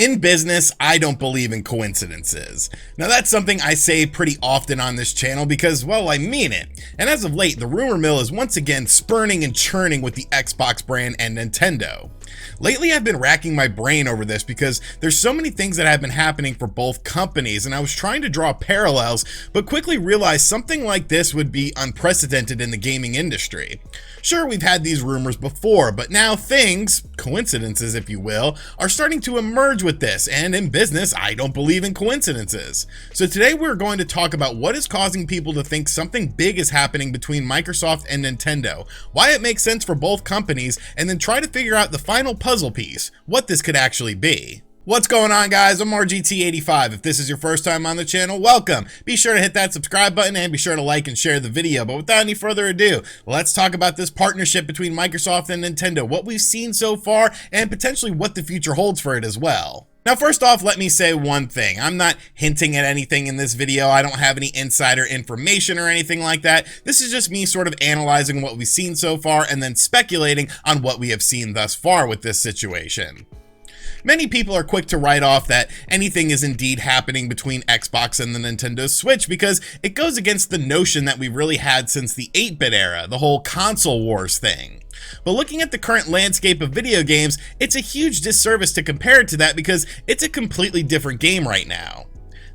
In business, I don't believe in coincidences. Now that's something I say pretty often on this channel because, well, I mean it. And as of late, the rumor mill is once again spurning and churning with the Xbox brand and Nintendo. Lately, I've been racking my brain over this because there's so many things that have been happening for both companies, and I was trying to draw parallels, but quickly realized something like this would be unprecedented in the gaming industry. Sure, we've had these rumors before, but now things, coincidences if you will, are starting to emerge with this, and in business, I don't believe in coincidences. So today we're going to talk about what is causing people to think something big is happening between Microsoft and Nintendo, why it makes sense for both companies, and then try to figure out the final puzzle piece, what this could actually be. What's going on, guys? I'm RGT85. If this is your first time on the channel, welcome. Be sure to hit that subscribe button and be sure to like and share the video. But without any further ado, let's talk about this partnership between Microsoft and Nintendo, what we've seen so far, and potentially what the future holds for it as well. Now, first off, let me say one thing. I'm not hinting at anything in this video. I don't have any insider information or anything like that. This is just me sort of analyzing what we've seen so far and then speculating on what we have seen thus far with this situation. Many people are quick to write off that anything is indeed happening between Xbox and the Nintendo Switch because it goes against the notion that we've really had since the 8-bit era, the whole console wars thing. But looking at the current landscape of video games, it's a huge disservice to compare it to that because it's a completely different game right now.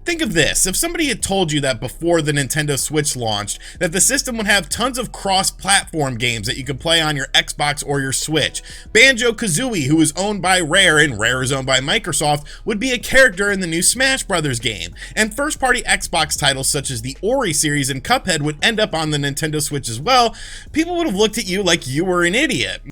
Think of this, if somebody had told you that before the Nintendo Switch launched, that the system would have tons of cross-platform games that you could play on your Xbox or your Switch. Banjo-Kazooie, who is owned by Rare and Rare is owned by Microsoft, would be a character in the new Smash Brothers game, and first-party Xbox titles such as the Ori series and Cuphead would end up on the Nintendo Switch as well, people would have looked at you like you were an idiot.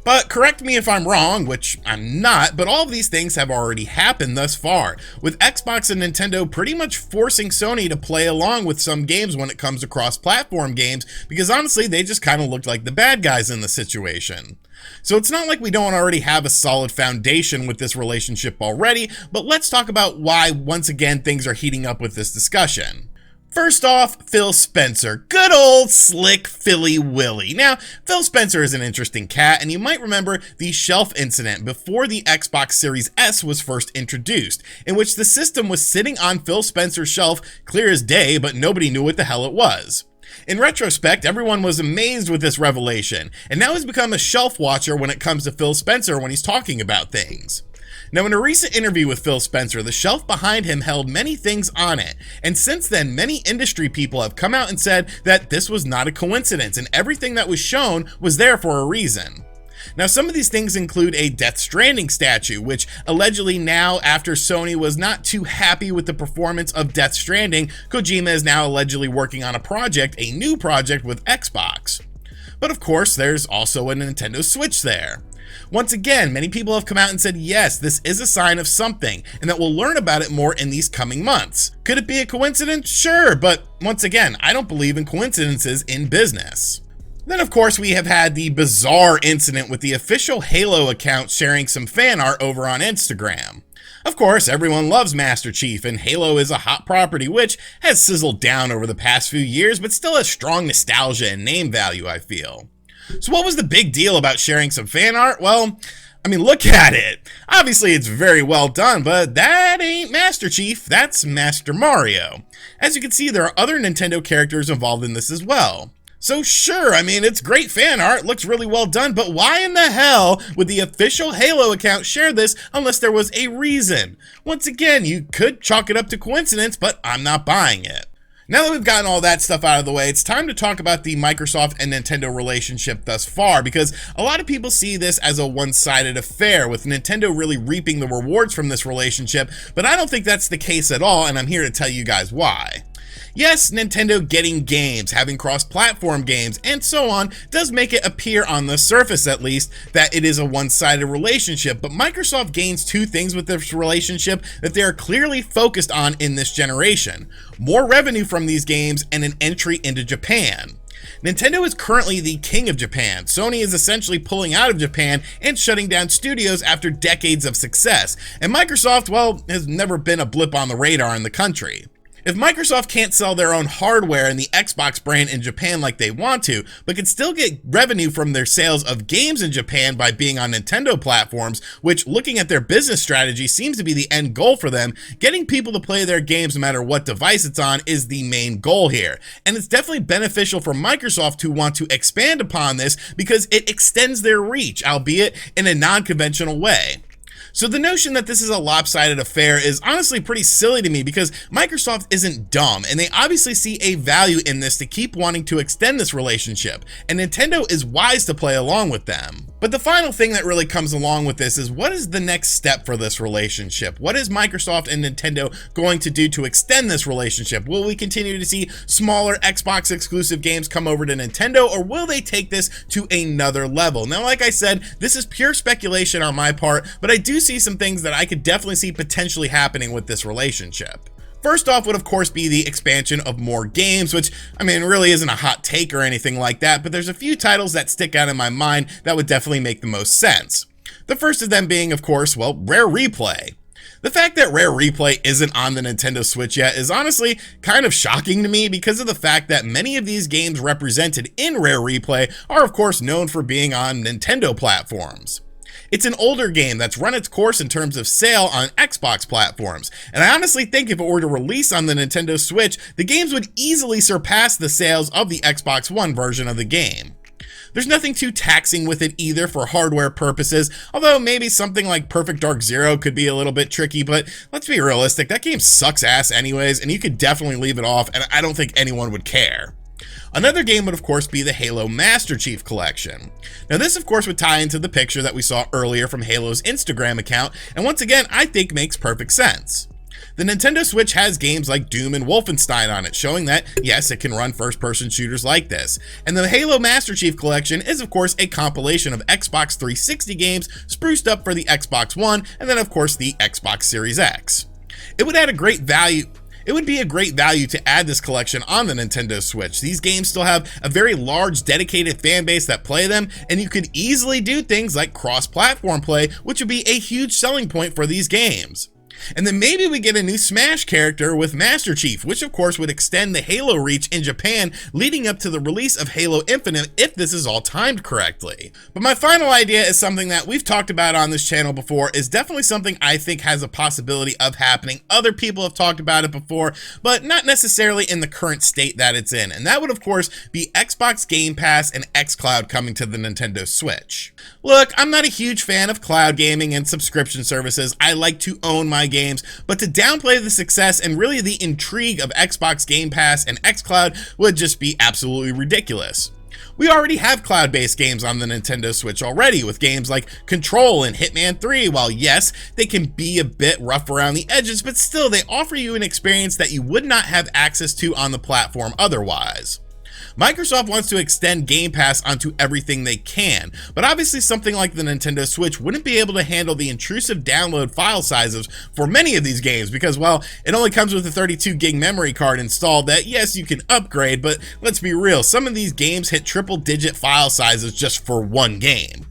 But correct me if I'm wrong, which I'm not, but all of these things have already happened thus far, with Xbox and Nintendo pretty much forcing Sony to play along with some games when it comes to cross-platform games, because honestly, they just kind of looked like the bad guys in the situation. So it's not like we don't already have a solid foundation with this relationship already, but let's talk about why, once again, things are heating up with this discussion. First off, Phil Spencer. Good old slick Philly Willy. Now, Phil Spencer is an interesting cat, and you might remember the shelf incident before the Xbox Series S was first introduced, in which the system was sitting on Phil Spencer's shelf clear as day, but nobody knew what the hell it was. In retrospect, everyone was amazed with this revelation, and now he's become a shelf watcher when it comes to Phil Spencer when he's talking about things. Now, in a recent interview with Phil Spencer, the shelf behind him held many things on it, and since then, many industry people have come out and said that this was not a coincidence, and everything that was shown was there for a reason. Now, some of these things include a Death Stranding statue, which allegedly now, after Sony was not too happy with the performance of Death Stranding, Kojima is now allegedly working on a new project with Xbox. But of course, there's also a Nintendo Switch there. Once again, many people have come out and said, yes, this is a sign of something, and that we'll learn about it more in these coming months. Could it be a coincidence? Sure, but once again, I don't believe in coincidences in business. Then, of course, we have had the bizarre incident with the official Halo account sharing some fan art over on Instagram. Of course, everyone loves Master Chief, and Halo is a hot property which has sizzled down over the past few years, but still has strong nostalgia and name value, I feel. So what was the big deal about sharing some fan art? Well, I mean, look at it. Obviously, it's very well done, but that ain't Master Chief, that's Master Mario. As you can see, there are other Nintendo characters involved in this as well. So sure, I mean, it's great fan art, looks really well done, but why in the hell would the official Halo account share this unless there was a reason? Once again, you could chalk it up to coincidence, but I'm not buying it. Now that we've gotten all that stuff out of the way, it's time to talk about the Microsoft and Nintendo relationship thus far, because a lot of people see this as a one-sided affair, with Nintendo really reaping the rewards from this relationship, but I don't think that's the case at all, and I'm here to tell you guys why. Yes, Nintendo getting games, having cross-platform games, and so on does make it appear on the surface at least that it is a one-sided relationship, but Microsoft gains two things with this relationship that they are clearly focused on in this generation: more revenue from these games and an entry into Japan. Nintendo is currently the king of Japan. Sony is essentially pulling out of Japan and shutting down studios after decades of success, and Microsoft, well, has never been a blip on the radar in the country. If Microsoft can't sell their own hardware in the Xbox brand in Japan like they want to, but can still get revenue from their sales of games in Japan by being on Nintendo platforms, which, looking at their business strategy, seems to be the end goal for them, getting people to play their games no matter what device it's on is the main goal here. And it's definitely beneficial for Microsoft to want to expand upon this because it extends their reach, albeit in a non-conventional way. So the notion that this is a lopsided affair is honestly pretty silly to me because Microsoft isn't dumb and they obviously see a value in this to keep wanting to extend this relationship, and Nintendo is wise to play along with them. But the final thing that really comes along with this is, what is the next step for this relationship? What is Microsoft and Nintendo going to do to extend this relationship? Will we continue to see smaller Xbox exclusive games come over to Nintendo, or will they take this to another level? Now, like I said, this is pure speculation on my part, but I do see some things that I could definitely see potentially happening with this relationship. First off would of course be the expansion of more games, which, I mean, really isn't a hot take or anything like that, but there's a few titles that stick out in my mind that would definitely make the most sense. The first of them being, of course, well, Rare Replay. The fact that Rare Replay isn't on the Nintendo Switch yet is honestly kind of shocking to me because of the fact that many of these games represented in Rare Replay are of course known for being on Nintendo platforms. It's an older game that's run its course in terms of sale on Xbox platforms, and I honestly think if it were to release on the Nintendo Switch, the games would easily surpass the sales of the Xbox One version of the game. There's nothing too taxing with it either for hardware purposes, although maybe something like Perfect Dark Zero could be a little bit tricky, but let's be realistic, that game sucks ass anyways, and you could definitely leave it off, and I don't think anyone would care. Another game would of course be the Halo Master Chief Collection. Now this of course would tie into the picture that we saw earlier from Halo's Instagram account, and once again I think makes perfect sense. The Nintendo Switch has games like Doom and Wolfenstein on it, showing that yes, it can run first-person shooters like this. And the Halo Master Chief Collection is of course a compilation of Xbox 360 games spruced up for the Xbox One, and then of course the Xbox Series X. It would be a great value to add this collection on the Nintendo Switch. These games still have a very large dedicated fan base that play them, and you could easily do things like cross-platform play, which would be a huge selling point for these games. And then maybe we get a new Smash character with Master Chief, which of course would extend the Halo reach in Japan leading up to the release of Halo Infinite if this is all timed correctly. But my final idea is something that we've talked about on this channel before, is definitely something I think has a possibility of happening. Other people have talked about it before, but not necessarily in the current state that it's in. And that would of course be Xbox Game Pass and Xcloud coming to the Nintendo Switch. Look, I'm not a huge fan of cloud gaming and subscription services. I like to own my games, but to downplay the success and really the intrigue of Xbox Game Pass and Xcloud would just be absolutely ridiculous. We already have cloud-based games on the Nintendo Switch already, with games like Control and Hitman 3, while yes, they can be a bit rough around the edges, but still they offer you an experience that you would not have access to on the platform otherwise. Microsoft wants to extend Game Pass onto everything they can, but obviously something like the Nintendo Switch wouldn't be able to handle the intrusive download file sizes for many of these games because, well, it only comes with a 32 gig memory card installed that, yes, you can upgrade, but let's be real, some of these games hit triple-digit file sizes just for one game.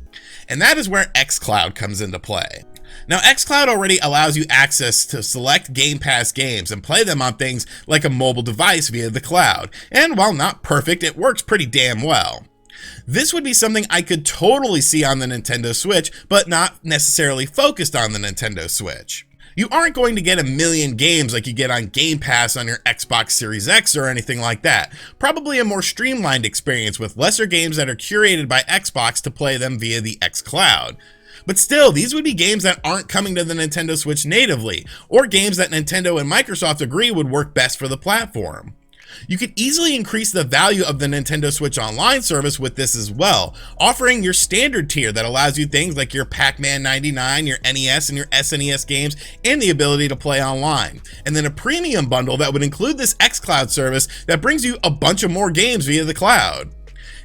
And that is where Xcloud comes into play. Now, Xcloud already allows you access to select Game Pass games and play them on things like a mobile device via the cloud, and while not perfect, it works pretty damn well. This would be something I could totally see on the Nintendo Switch, but not necessarily focused on the Nintendo Switch. You aren't going to get a million games like you get on Game Pass on your Xbox Series X or anything like that. Probably a more streamlined experience with lesser games that are curated by Xbox to play them via the Xcloud. But still, these would be games that aren't coming to the Nintendo Switch natively, or games that Nintendo and Microsoft agree would work best for the platform. You could easily increase the value of the Nintendo Switch Online service with this as well, offering your standard tier that allows you things like your Pac-Man 99, your NES and your SNES games, and the ability to play online. And then a premium bundle that would include this Xcloud service that brings you a bunch of more games via the cloud.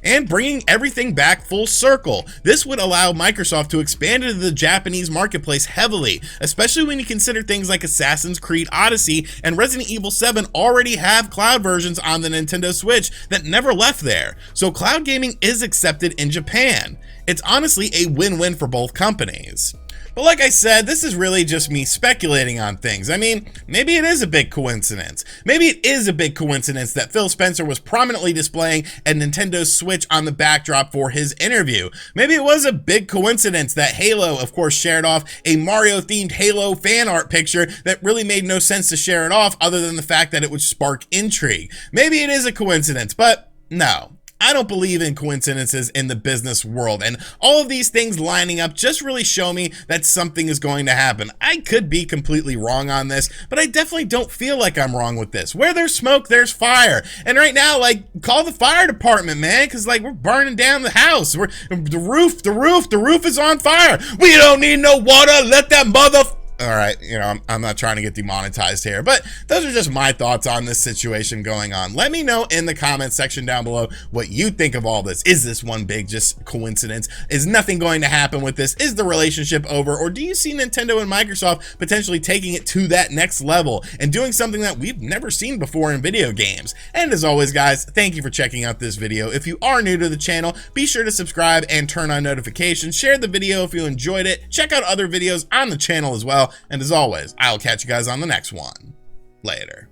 And bringing everything back full circle, this would allow Microsoft to expand into the Japanese marketplace heavily, especially when you consider things like Assassin's Creed Odyssey and Resident Evil 7 already have cloud versions on the Nintendo Switch that never left there, so cloud gaming is accepted in Japan. It's honestly a win-win for both companies. But like I said, this is really just me speculating on things. I mean, maybe it is a big coincidence. Maybe it is a big coincidence that Phil Spencer was prominently displaying a Nintendo Switch on the backdrop for his interview. Maybe it was a big coincidence that Halo, of course, shared off a Mario-themed Halo fan art picture that really made no sense to share it off other than the fact that it would spark intrigue. Maybe it is a coincidence, but no. I don't believe in coincidences in the business world, and all of these things lining up just really show me that something is going to happen. I could be completely wrong on this, but I definitely don't feel like I'm wrong with this. Where there's smoke, there's fire. And right now, like, call the fire department, man, because like we're burning down the house. The roof is on fire. We don't need no water. Let that all right, you know, I'm not trying to get demonetized here, but those are just my thoughts on this situation going on. Let me know in the comments section down below what you think of all this. Is this one big just coincidence? Is nothing going to happen with this? Is the relationship over? Or do you see Nintendo and Microsoft potentially taking it to that next level and doing something that we've never seen before in video games? And as always, guys, thank you for checking out this video. If you are new to the channel, be sure to subscribe and turn on notifications. Share the video if you enjoyed it. Check out other videos on the channel as well. And as always, I'll catch you guys on the next one. Later.